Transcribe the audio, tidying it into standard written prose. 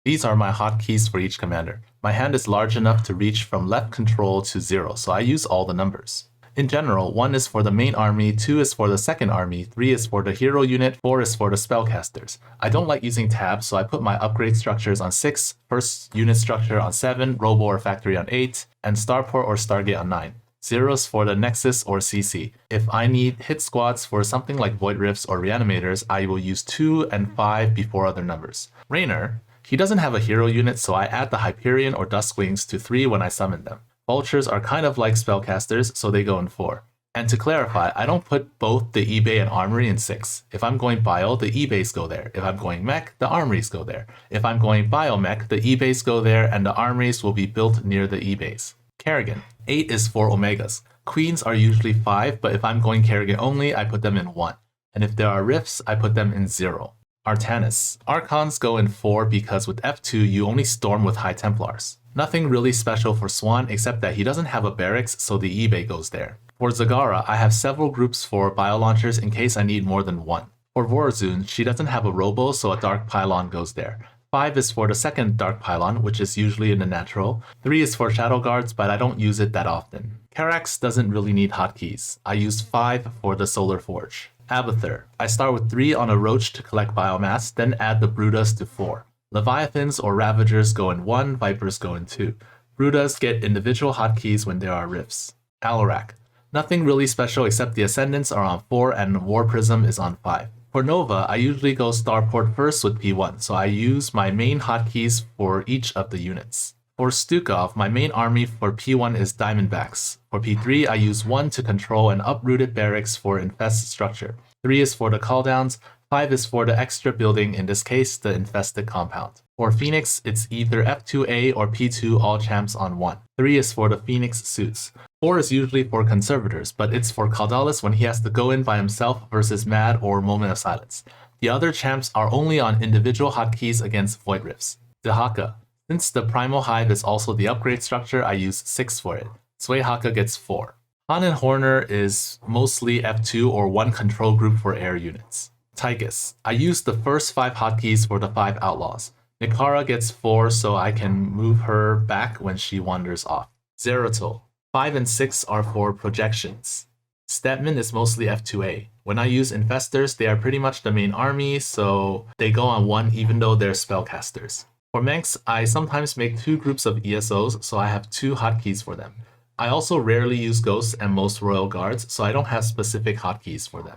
These are my hotkeys for each commander. My hand is large enough to reach from left control to 0, so I use all the numbers. In general, 1 is for the main army, 2 is for the second army, 3 is for the hero unit, 4 is for the spellcasters. I don't like using tabs, so I put my upgrade structures on 6, first unit structure on 7, robo or factory on 8, and starport or stargate on 9. 0s for the Nexus or CC. If I need hit squads for something like Void Rifts or Reanimators, I will use 2 and 5 before other numbers. Raynor, he doesn't have a hero unit, so I add the Hyperion or Duskwings to 3 when I summon them. Vultures are kind of like spellcasters, so they go in 4. And to clarify, I don't put both the eBay and Armory in 6. If I'm going Bio, the eBays go there. If I'm going Mech, the Armories go there. If I'm going Biomech, the eBays go there and the Armories will be built near the eBays. Kerrigan. 8 is for Omegas. Queens are usually 5, but if I'm going Kerrigan only, I put them in 1. And if there are Rifts, I put them in 0. Artanis. Archons go in 4 because with F2 you only storm with High Templars. Nothing really special for Swan except that he doesn't have a barracks, so the eBay goes there. For Zagara, I have several groups for biolaunchers in case I need more than one. For Vorazun, she doesn't have a robo, so a dark pylon goes there. 5 is for the second dark pylon, which is usually in the natural. 3 is for shadow guards, but I don't use it that often. Karax doesn't really need hotkeys. I use 5 for the Solar Forge. Abathur. I start with 3 on a roach to collect biomass, then add the Brutas to 4. Leviathans or Ravagers go in 1, Vipers go in 2. Brutas get individual hotkeys when there are rifts. Alarak. Nothing really special except the Ascendants are on 4 and War Prism is on 5. For Nova, I usually go Starport first with P1, so I use my main hotkeys for each of the units. For Stukov, my main army for P1 is Diamondbacks. For P3, I use 1 to control an uprooted barracks for Infest structure. 3 is for the calldowns, 5 is for the extra building, in this case, the infested compound. For Phoenix, it's either F2A or P2 all champs on 1. 3 is for the Phoenix suits. 4 is usually for conservators, but it's for Caldalis when he has to go in by himself versus Mad or Moment of Silence. The other champs are only on individual hotkeys against Void Rifts. Dehaka. Since the Primal Hive is also the upgrade structure, I use 6 for it. Sway Haka gets 4. Han and Horner is mostly F2 or 1 control group for air units. Tychus. I use the first 5 hotkeys for the 5 outlaws. Nikara gets 4 so I can move her back when she wanders off. Zeratul. 5 and 6 are for projections. Stedman is mostly F2A. When I use Infestors, they are pretty much the main army, so they go on 1 even though they're spellcasters. For Manx, I sometimes make 2 groups of ESOs, so I have 2 hotkeys for them. I also rarely use Ghosts and most Royal Guards, so I don't have specific hotkeys for them.